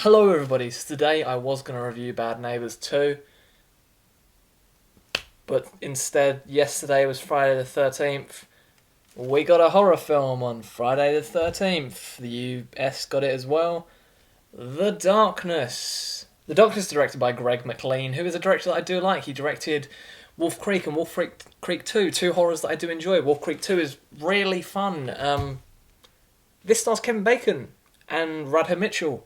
Hello everybody, so today I was going to review Bad Neighbours 2, but instead yesterday was Friday the 13th. We got a horror film on Friday the 13th. The US got it as well. The Darkness. The Darkness is directed by McLean, who is a director that I do like. He directed Wolf Creek and Wolf Creek 2, two horrors that I do enjoy. Wolf Creek 2 is really fun. This stars Kevin Bacon and Radha Mitchell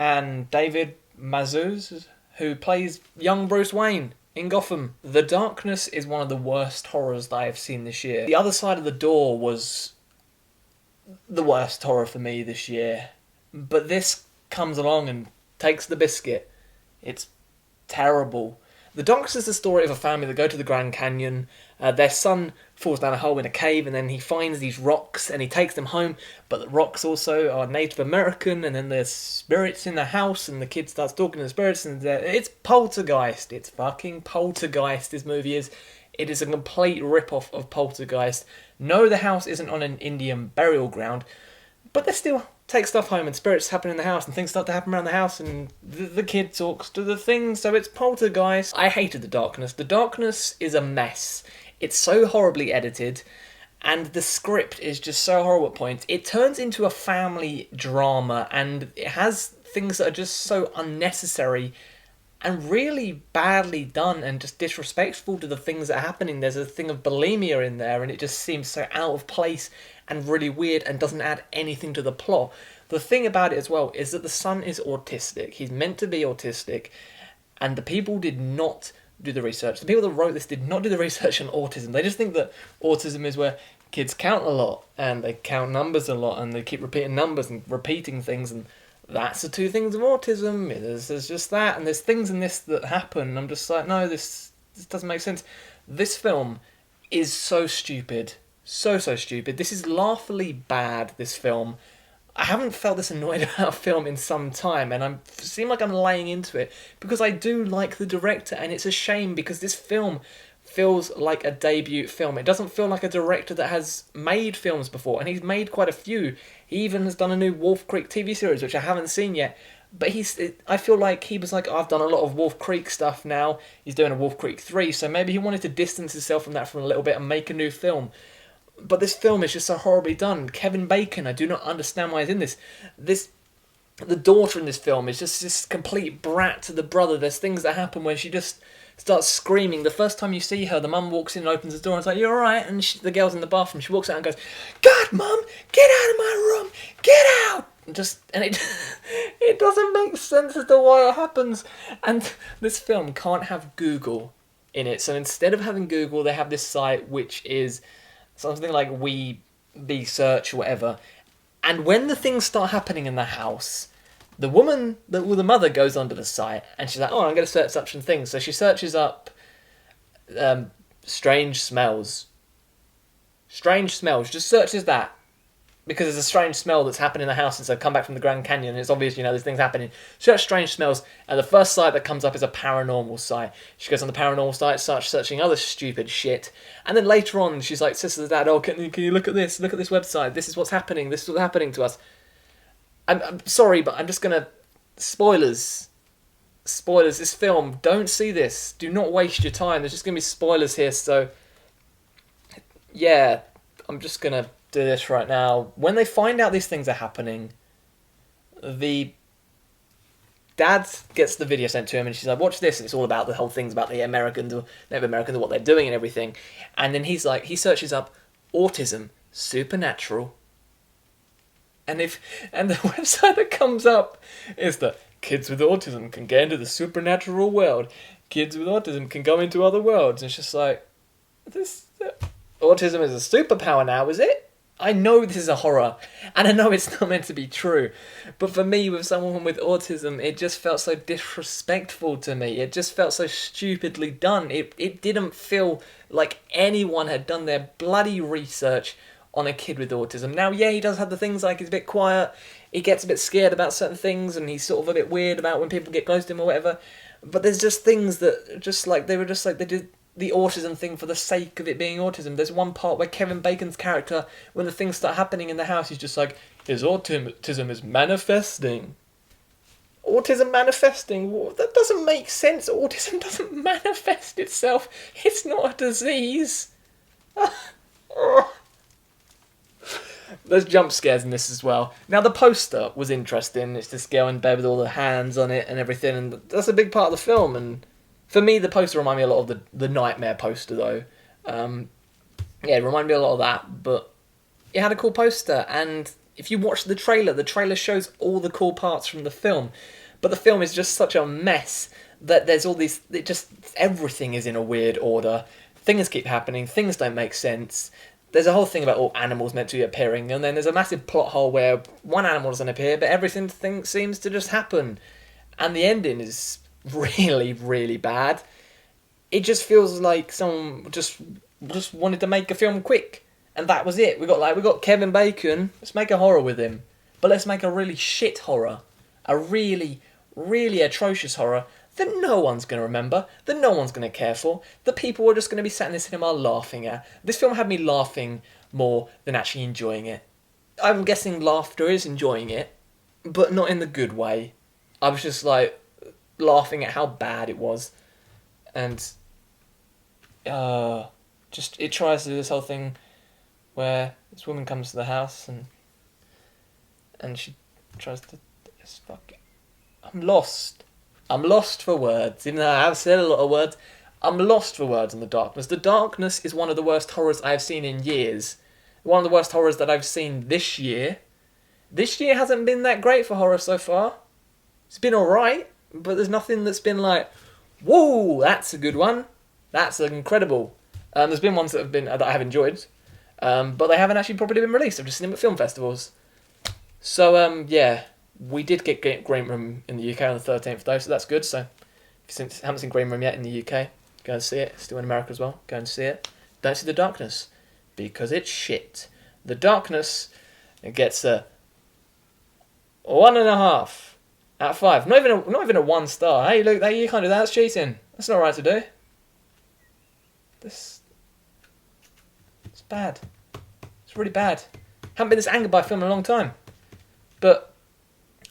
and David Mazouz, who plays young Bruce Wayne in Gotham. The Darkness is one of the worst horrors that I have seen this year. The Other Side of the Door was the worst horror for me this year, but this comes along and takes the biscuit. It's terrible. The Darkness is the story of a family that go to the Grand Canyon. Their son falls down a hole in a cave, and then he finds these rocks and he takes them home, but the rocks also are Native American, and then there's spirits in the house, and the kid starts talking to the spirits, and it's Poltergeist. It's fucking Poltergeist, this movie is. It is a complete rip-off of Poltergeist. No, the house isn't on an Indian burial ground, but they still take stuff home, and spirits happen in the house, and things start to happen around the house, and the kid talks to the things, so it's Poltergeist. I hated The Darkness. The Darkness is a mess. It's so horribly edited, and the script is just so horrible at points. It turns into a family drama, and it has things that are just so unnecessary and really badly done and just disrespectful to the things that are happening. There's a thing of bulimia in there, and it just seems so out of place and really weird and doesn't add anything to the plot. The thing about it as well is that the son is autistic. He's meant to be autistic, and the people did not do the research. The people that wrote this did not do the research on autism. They just think that autism is where kids count a lot, and they count numbers a lot, and they keep repeating numbers and repeating things, and that's the two things of autism. There's just that, and there's things in this that happen. I'm just like, no, this doesn't make sense. This film is so stupid. So stupid. This is laughably bad, this film. I haven't felt this annoyed about a film in some time, and I seem like I'm laying into it, because I do like the director, and it's a shame because this film feels like a debut film. It doesn't feel like a director that has made films before, and he's made quite a few. He even has done a new Wolf Creek TV series, which I haven't seen yet, but I feel like he was like, oh, I've done a lot of Wolf Creek stuff now. He's doing a Wolf Creek 3, so maybe he wanted to distance himself from that for a little bit and make a new film. But this film is just so horribly done. Kevin Bacon, I do not understand why he's in this. The daughter in this film is just this complete brat to the brother. There's things that happen where she just starts screaming. The first time you see her, the mum walks in and opens the door and is like, "You're alright?" And the girl's in the bathroom. She walks out and goes, "God, Mum, get out of my room! Get out!" And it doesn't make sense as to why it happens. And this film can't have Google in it. So instead of having Google, they have this site which is something like We Search or whatever. And when the things start happening in the house, the mother goes onto the site and she's like, oh, I'm going to search such and things. So she searches up strange smells. Strange smells. Just searches that. Because there's a strange smell that's happened in the house since I've come back from the Grand Canyon, and it's obvious, there's things happening. Search strange smells, and the first site that comes up is a paranormal site. She goes on the paranormal site, starts searching other stupid shit, and then later on, she's like, says to the dad, oh, can you look at this? Look at this website. This is what's happening. This is what's happening to us. I'm sorry, but I'm just going to... Spoilers. This film. Don't see this. Do not waste your time. There's just going to be spoilers here, so... Yeah, I'm just going to do this right now. When they find out these things are happening, the dad gets the video sent to him, and she's like, watch this, and it's all about the whole things about the Americans or Native Americans and what they're doing and everything. And then he's like, he searches up autism, supernatural, and the website that comes up is that kids with autism can get into the supernatural world. Kids with autism can go into other worlds. And it's just like, autism is a superpower now, is it? I know this is a horror, and I know it's not meant to be true, but for me, with someone with autism, it just felt so disrespectful to me. It just felt so stupidly done. It didn't feel like anyone had done their bloody research on a kid with autism. Now, yeah, he does have the things like he's a bit quiet, he gets a bit scared about certain things, and he's sort of a bit weird about when people get close to him or whatever, but there's just things that they did the autism thing for the sake of it being autism. There's one part where Kevin Bacon's character, when the things start happening in the house, he's just like, his autism is manifesting. autism manifesting. That doesn't make sense. Autism doesn't manifest itself. It's not a disease. There's jump scares in this as well. Now, the poster was interesting. It's this girl in bed with all the hands on it and everything, and that's a big part of the film. And for me, the poster reminded me a lot of the Nightmare poster, though. Yeah, it reminded me a lot of that, but it had a cool poster, and if you watch the trailer shows all the cool parts from the film, but the film is just such a mess that there's all these, everything is in a weird order. Things keep happening, things don't make sense. There's a whole thing about all animals meant to be appearing, and then there's a massive plot hole where one animal doesn't appear, but everything seems to just happen. And the ending is really, really bad. It just feels like someone just wanted to make a film quick, and that was it. We got Kevin Bacon. Let's make a horror with him, but let's make a really shit horror, a really, really atrocious horror that no one's going to remember, that no one's going to care for, that people are just going to be sat in the cinema laughing at. This film had me laughing more than actually enjoying it. I'm guessing laughter is enjoying it, but not in the good way. I was just like laughing at how bad it was, and it tries to do this whole thing where this woman comes to the house and she tries to fuck it. I'm lost for words, even though I have said a lot of words. I'm lost for words on The Darkness. The Darkness is one of the worst horrors I've seen in years. One of the worst horrors that I've seen this year. This year hasn't been that great for horror so far. It's been alright, but there's nothing that's been like, whoa, that's a good one. That's incredible. There's been ones that I have enjoyed, but they haven't actually properly been released. I've just seen them at film festivals. So, yeah. We did get Green Room in the UK on the 13th though, so that's good. So if you haven't seen Green Room yet in the UK, go and see it. It's still in America as well. Go and see it. Don't see The Darkness, because it's shit. The Darkness, it gets a 1.5 out of 5. Not even a 1 star. Hey, look, you can't do that. That's cheating. That's not right to do. It's bad. It's really bad. Haven't been this angered by a film in a long time. But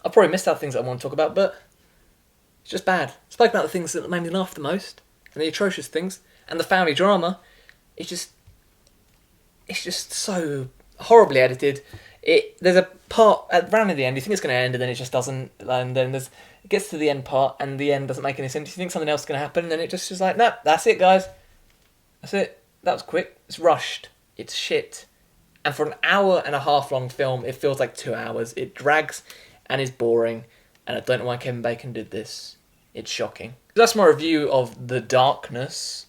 I've probably missed out things that I want to talk about, but it's just bad. I spoke about the things that made me laugh the most, and the atrocious things, and the family drama. It's just so horribly edited. There's a part around at the end, you think it's going to end, and then it just doesn't, and then it gets to the end part, and the end doesn't make any sense. You think something else is going to happen, and then it just is like, nope, that's it, guys. That's it. That was quick. It's rushed. It's shit. And for an 1.5 hour long film, it feels like 2 hours. It drags and is boring, and I don't know why Kevin Bacon did this. It's shocking. That's my review of The Darkness.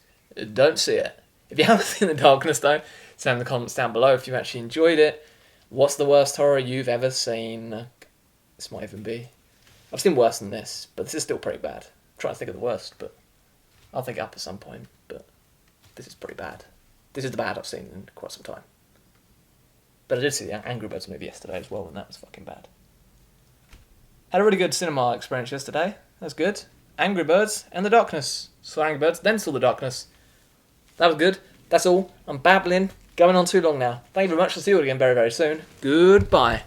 Don't see it. If you haven't seen The Darkness though, say in the comments down below if you actually enjoyed it. What's the worst horror you've ever seen? This might even be. I've seen worse than this, but this is still pretty bad. I'm trying to think of the worst, but I'll think it up at some point, but this is pretty bad. This is the bad I've seen in quite some time. But I did see the Angry Birds movie yesterday as well, and that was fucking bad. Had a really good cinema experience yesterday. That was good. Angry Birds and The Darkness. Saw Angry Birds, then saw The Darkness. That was good. That's all. I'm babbling. Going on too long now. Thank you very much. I'll see you all again very, very soon. Goodbye.